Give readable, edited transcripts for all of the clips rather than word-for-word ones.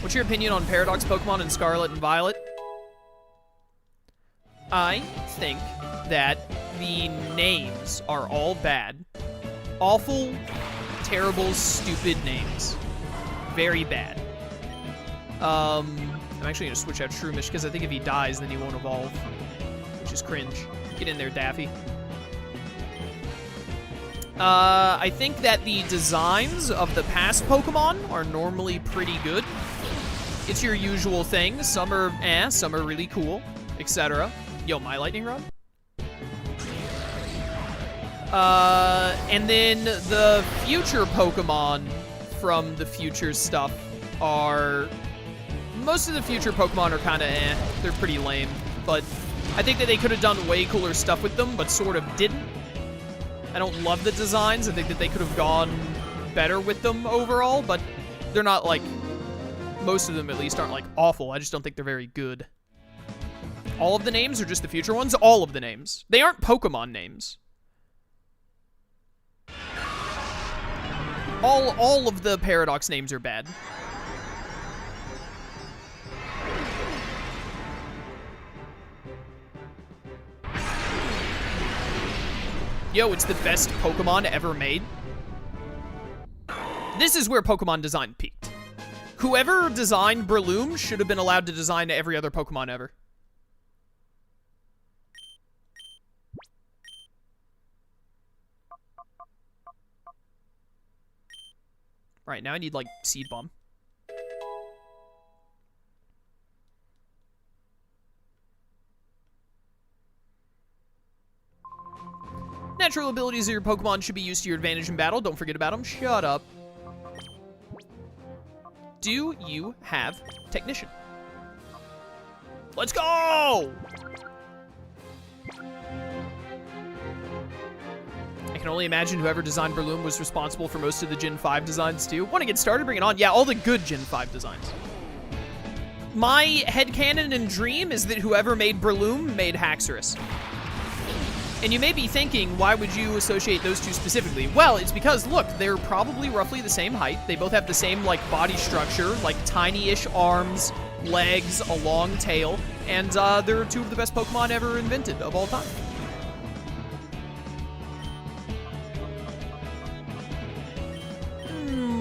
What's your opinion on Paradox Pokemon in Scarlet and Violet? I think that the names are all bad. Awful, terrible, stupid names. Very bad. I'm actually going to switch out Shroomish because I think if he dies, then he won't evolve. Which is cringe. Get in there, Daffy. I think that the designs of the past Pokemon are normally pretty good. It's your usual thing. Some are some are really cool, etc. Yo, my lightning rod? And then the future Pokemon from the future stuff are... Most of the future Pokemon are kind of They're pretty lame. But I think that they could have done way cooler stuff with them, but sort of didn't. I don't love the designs. I think that they could have gone better with them overall, but they're not, like... Most of them, at least, aren't, like, awful. I just don't think they're very good. All of the names are just the future ones? All of the names. They aren't Pokemon names. All of the Paradox names are bad. Yo, it's the best Pokemon ever made. This is where Pokemon design peaked. Whoever designed Breloom should have been allowed to design every other Pokemon ever. Right, now I need, like, Seed Bomb. Natural abilities of your Pokemon should be used to your advantage in battle. Don't forget about them. Shut up. Do you have Technician? Let's go! I can only imagine whoever designed Breloom was responsible for most of the Gen 5 designs, too. Want to get started? Bring it on. Yeah, all the good Gen 5 designs. My headcanon and dream is that whoever made Breloom made Haxorus. And you may be thinking, why would you associate those two specifically? Well, it's because, look, they're probably roughly the same height. They both have the same, like, body structure, like tiny-ish arms, legs, a long tail, and they're two of the best Pokemon ever invented of all time.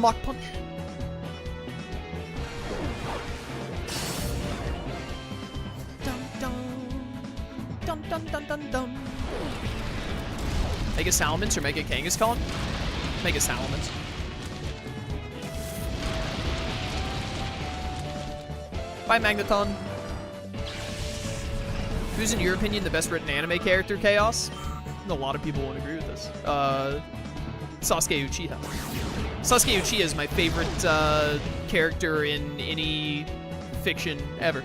Mach Punch. Dum dum. Dum dum dum dum dum. Mega Salamence or Mega Kangaskhan? Mega Salamence. Bye, Magneton. Who's, in your opinion, the best written anime character, Chaos? A lot of people won't agree with this. Sasuke Uchiha. Sasuke Uchiha is my favorite character in any fiction ever.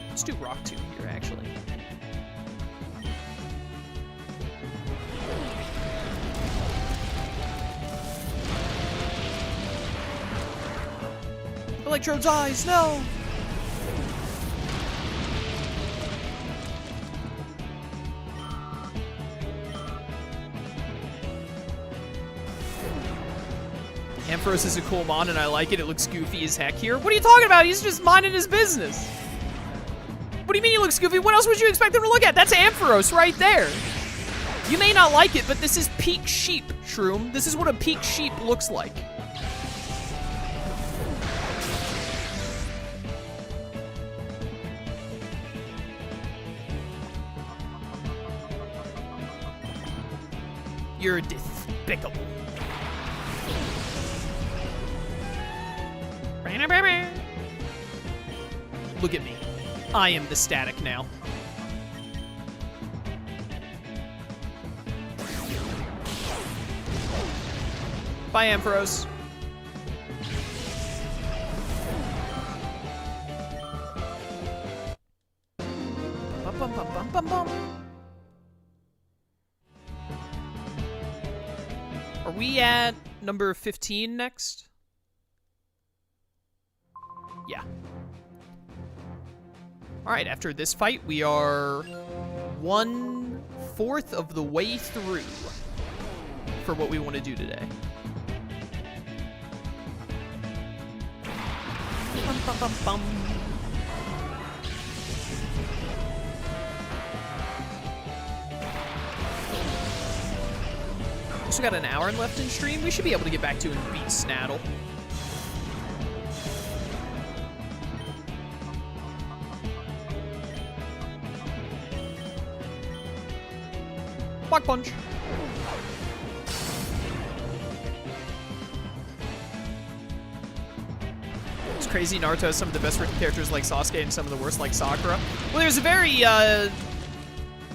Let's do Rock Tomb here, actually. Electrode's eyes, no! Ampharos is a cool mon, and I like it. It looks goofy as heck here. What are you talking about? He's just minding his business. What do you mean he looks goofy? What else would you expect him to look at? That's Ampharos right there. You may not like it, but this is peak sheep, Shroom. This is what a peak sheep looks like. You're despicable. Look at me. I am the static now. Bye, Ampharos. Bum, bum, bum, bum, bum. Are we at number 15 next? Yeah. All right, after this fight, we are 1 1/4 of the way through for what we want to do today. Bum, bum, bum, bum. So we got an hour left in stream. We should be able to get back to and beat Snaddle. Block punch. It's crazy. Naruto has some of the best written characters like Sasuke and some of the worst like Sakura. Well, there's a very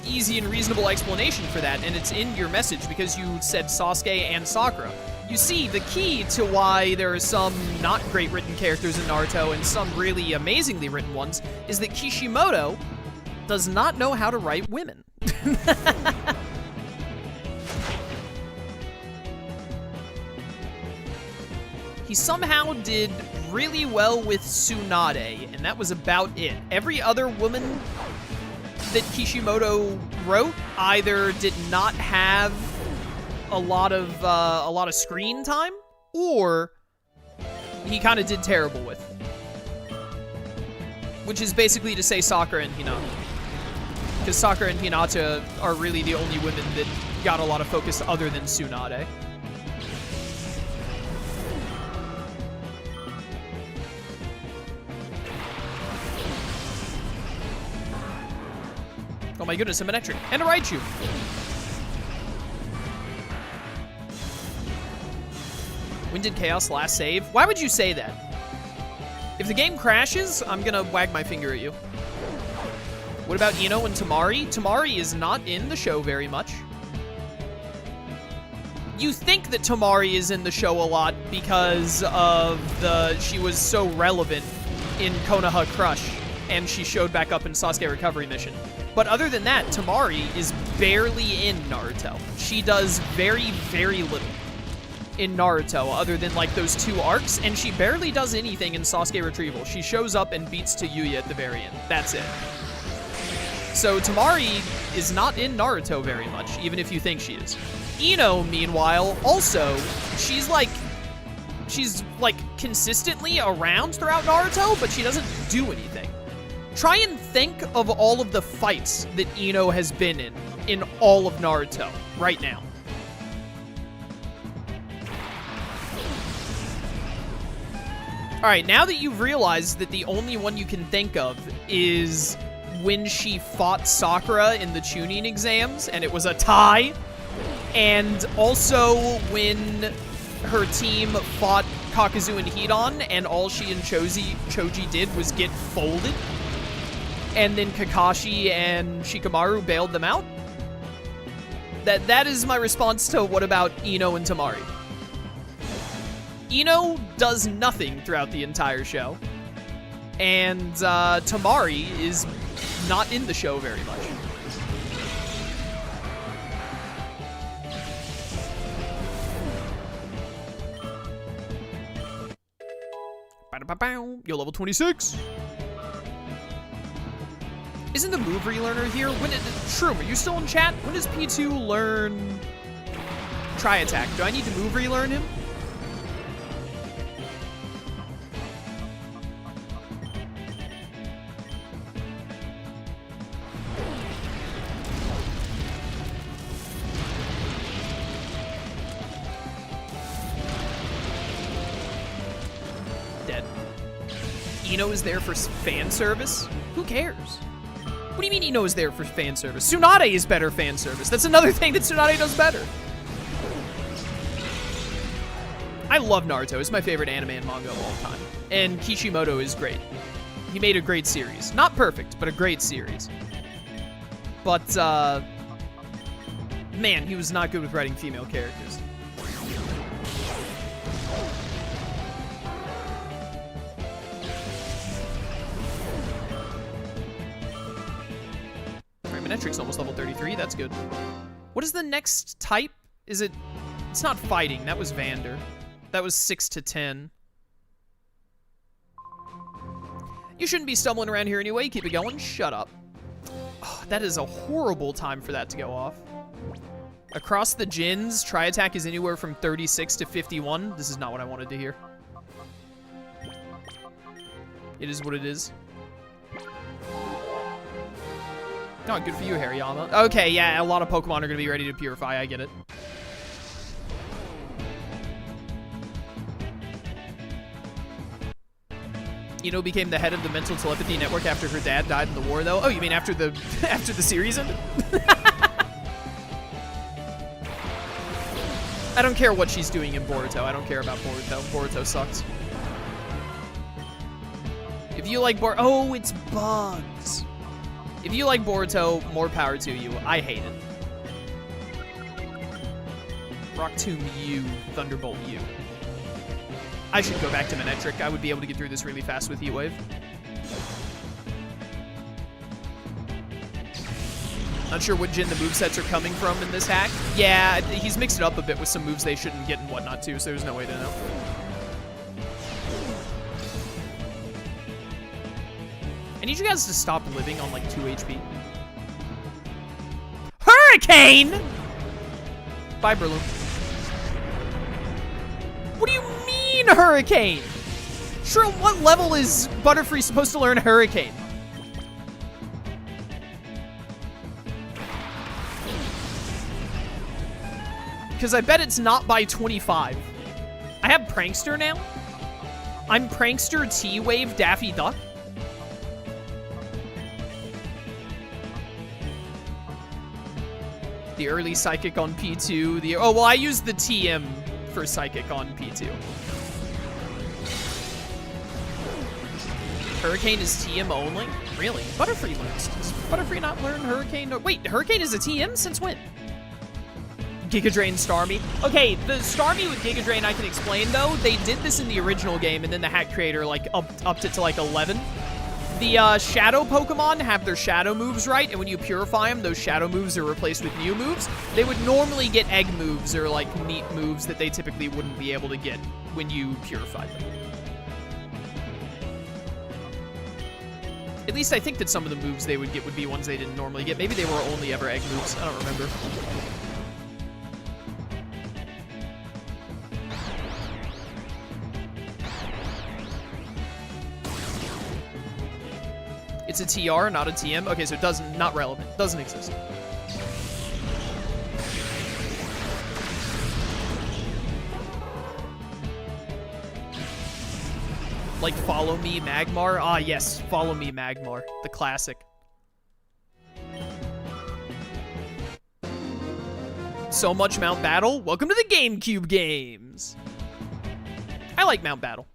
easy and reasonable explanation for that, and it's in your message because you said Sasuke and Sakura. You see, the key to why there are some not great written characters in Naruto and some really amazingly written ones is that Kishimoto does not know how to write women. He somehow did really well with Tsunade, and that was about it. Every other woman that Kishimoto wrote either did not have a lot of screen time, or he kind of did terrible with. Which is basically to say Sakura and Hinata. Because Sakura and Hinata are really the only women that got a lot of focus other than Tsunade. Oh my goodness, a Manectric. And a Raichu. When did Chaos last save? Why would you say that? If the game crashes, I'm gonna wag my finger at you. What about Ino and Tamari? Tamari is not in the show very much. You think that Tamari is in the show a lot because of she was so relevant in Konoha Crush, and she showed back up in Sasuke Recovery Mission. But other than that, Tamari is barely in Naruto. She does very, very little in Naruto, other than like those 2 arcs, and she barely does anything in Sasuke Retrieval. She shows up and beats Tayuya at the very end. That's it. So Tamari is not in Naruto very much, even if you think she is. Ino, meanwhile, also, she's like consistently around throughout Naruto, but she doesn't do anything. Try and think of all of the fights that Ino has been in all of Naruto right now. All right, now that you've realized that the only one you can think of is when she fought Sakura in the Chunin exams, and it was a tie, and also when her team fought Kakuzu and Hidan, and all she and Choji did was get folded, and then Kakashi and Shikamaru bailed them out. That is my response to what about Ino and Tamari. Ino does nothing throughout the entire show, and Tamari is not in the show very much. You're level 26. Isn't the move relearner here? Shroom, are you still in chat? When does P2 learn Tri-Attack? Do I need to move relearn him? Dead. Ino is there for fan service? Who cares? What do you mean Ino is there for fan service? Tsunade is better fan service. That's another thing that Tsunade does better. I love Naruto. It's my favorite anime and manga of all time. And Kishimoto is great. He made a great series. Not perfect, but a great series. But, man, he was not good with writing female characters. Manectric's almost level 33. That's good. What is the next type? Is it... It's not fighting. That was Vander. That was 6 to 10. You shouldn't be stumbling around here anyway. Keep it going. Shut up. Oh, that is a horrible time for that to go off. Across the gyms, tri-attack is anywhere from 36 to 51. This is not what I wanted to hear. It is what it is. Oh, good for you, Hariyama. Okay, yeah, a lot of Pokemon are going to be ready to purify. I get it. Ino became the head of the mental telepathy network after her dad died in the war, though. Oh, you mean after the after the series ended? I don't care what she's doing in Boruto. I don't care about Boruto. Boruto sucks. If you like oh, it's bugs. If you like Boruto, more power to you. I hate it. Rock Tomb U, Thunderbolt U. I should go back to Manectric. I would be able to get through this really fast with Heat Wave. Not sure what gen the movesets are coming from in this hack. Yeah, he's mixed it up a bit with some moves they shouldn't get and whatnot too, so there's no way to know. I need you guys to stop living on like 2 HP. Hurricane! Bye, Breloom. What do you mean, Hurricane? Sure, what level is Butterfree supposed to learn Hurricane? Because I bet it's not by 25. I have Prankster now? I'm Prankster, T-Wave, Daffy Duck? The early Psychic on P2. Oh, well, I used the TM for Psychic on P2. Hurricane is TM only? Really? Butterfree learns. Does Butterfree not learn Hurricane? No, wait, Hurricane is a TM? Since when? Giga Drain Starmie. Okay, the Starmie with Giga Drain I can explain, though. They did this in the original game, and then the hack creator, like, upped it to, like, 11. The Shadow Pokemon have their Shadow moves right, and when you purify them, those Shadow moves are replaced with new moves. They would normally get Egg moves or, like, neat moves that they typically wouldn't be able to get when you purified them. At least I think that some of the moves they would get would be ones they didn't normally get. Maybe they were only ever Egg moves. I don't remember. It's a TR, not a TM. Okay, so it doesn't, not relevant. Doesn't exist. Like Follow Me Magmar? Ah, yes, Follow Me Magmar. The classic. So much Mount Battle. Welcome to the GameCube games. I like Mount Battle.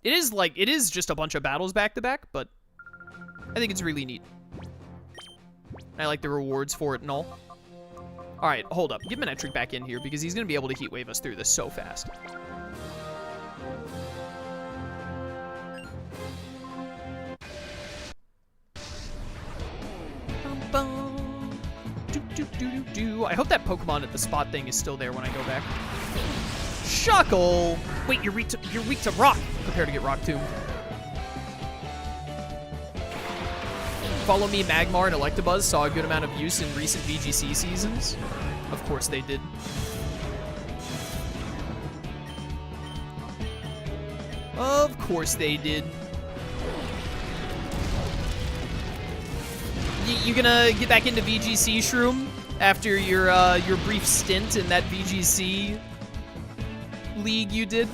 It is just a bunch of battles back to back, but I think it's really neat. I like the rewards for it and all. All right, hold up. Get Manectric back in here because he's going to be able to Heat Wave us through this so fast. I hope that Pokemon at the spot thing is still there when I go back. Shuckle! Wait, you're weak to rock. Prepare to get Rock Tomb. Follow Me Magmar and Electabuzz saw a good amount of use in recent VGC seasons. Of course they did. Of course they did. You gonna get back into VGC, Shroom, after your brief stint in that VGC league you did?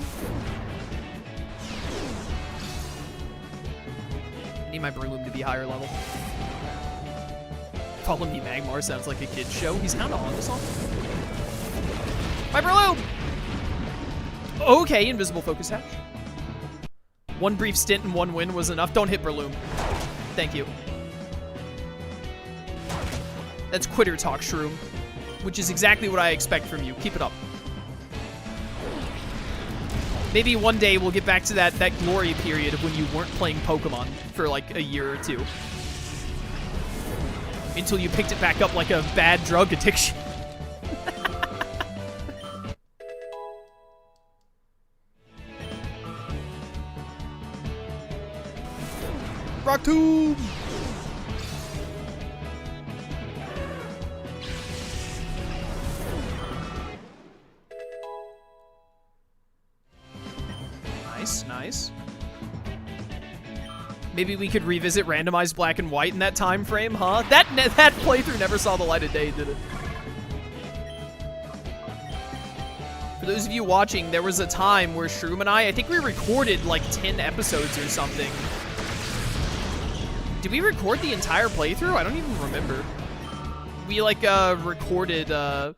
I need my Breloom to be higher level. Follow Me Magmar sounds like a kid's show. He's kind of on this one. My Breloom! Okay, Invisible Focus Hatch. One brief stint and one win was enough. Don't hit Breloom. Thank you. That's quitter talk, Shroom. Which is exactly what I expect from you. Keep it up. Maybe one day we'll get back to that glory period of when you weren't playing Pokemon for like a year or two. Until you picked it back up like a bad drug addiction. Rock Tomb! Nice. Maybe we could revisit randomized black and white in that time frame, huh? That playthrough never saw the light of day, did it? For those of you watching, there was a time where Shroom and I think we recorded like 10 episodes or something. Did we record the entire playthrough? I don't even remember. We like recorded a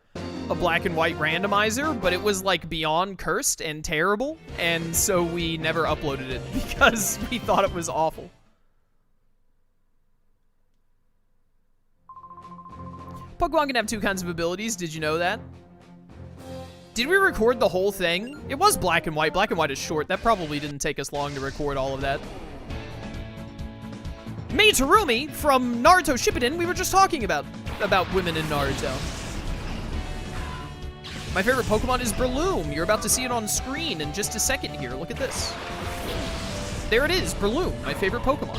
black and white randomizer, but it was like beyond cursed and terrible, and so we never uploaded it because we thought it was awful. Pokemon can have 2 kinds of abilities. Did you know that? Did we record the whole thing? It was black and white. Black and white is short. That probably didn't take us long to record all of that. Mei Terumi from Naruto Shippuden, we were just talking about women in Naruto. My favorite Pokemon is Breloom. You're about to see it on screen in just a second here. Look at this. There it is, Breloom, my favorite Pokemon.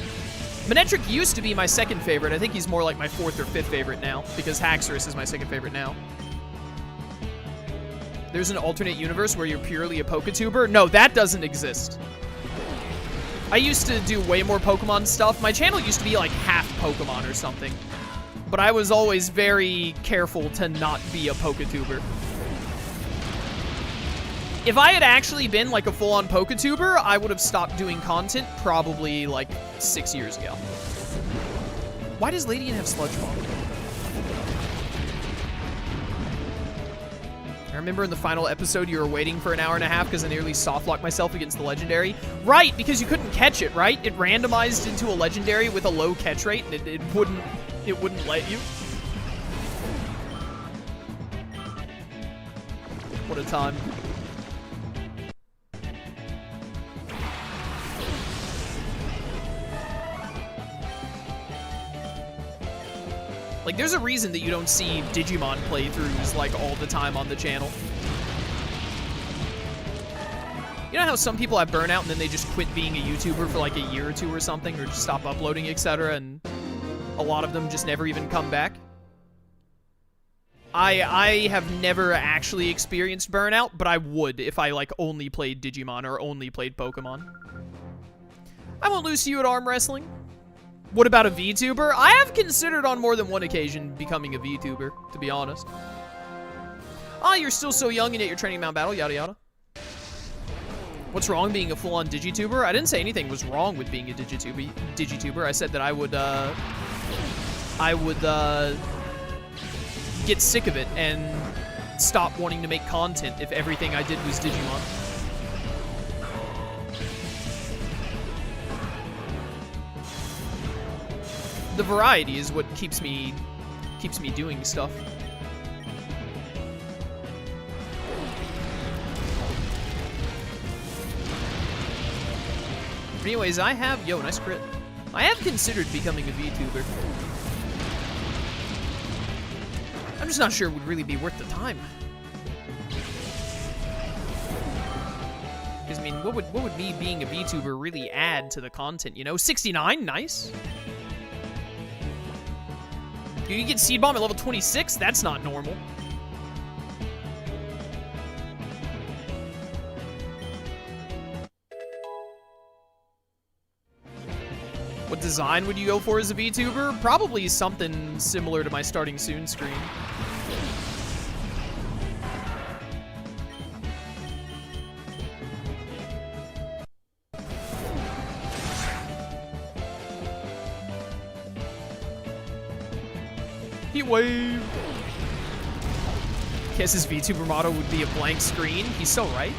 Manectric used to be my second favorite. I think he's more like my 4th or 5th favorite now, because Haxorus is my second favorite now. There's an alternate universe where you're purely a Poketuber? No, that doesn't exist. I used to do way more Pokemon stuff. My channel used to be like half Pokemon or something. But I was always very careful to not be a Poketuber. If I had actually been like a full-on Poketuber, I would have stopped doing content probably like 6 years ago. Why does Ladian have Sludge Bomb? I remember in the final episode you were waiting for an hour and a half because I nearly softlocked myself against the legendary. Right, because you couldn't catch it, right? It randomized into a legendary with a low catch rate and it wouldn't let you. What a time. Like, there's a reason that you don't see Digimon playthroughs, like, all the time on the channel. You know how some people have burnout and then they just quit being a YouTuber for, like, a year or two or something, or just stop uploading, etc., and a lot of them just never even come back? I have never actually experienced burnout, but I would if I, like, only played Digimon or only played Pokemon. I won't lose to you at arm wrestling. What about a VTuber? I have considered on more than one occasion becoming a VTuber, to be honest. Oh, you're still so young and yet you're training Mount Battle, yada yada. What's wrong being a full-on Digituber? I didn't say anything was wrong with being a Digituber. I said that I would get sick of it and stop wanting to make content if everything I did was Digimon. The variety is what keeps me doing stuff. Anyways, yo, nice crit. I have considered becoming a VTuber. I'm just not sure it would really be worth the time. Because, I mean, what would me being a VTuber really add to the content, you know? 69, nice. You get Seed Bomb at level 26? That's not normal. What design would you go for as a VTuber? Probably something similar to my starting soon screen. Heat Wave. Guess his VTuber motto would be a blank screen. He's so right.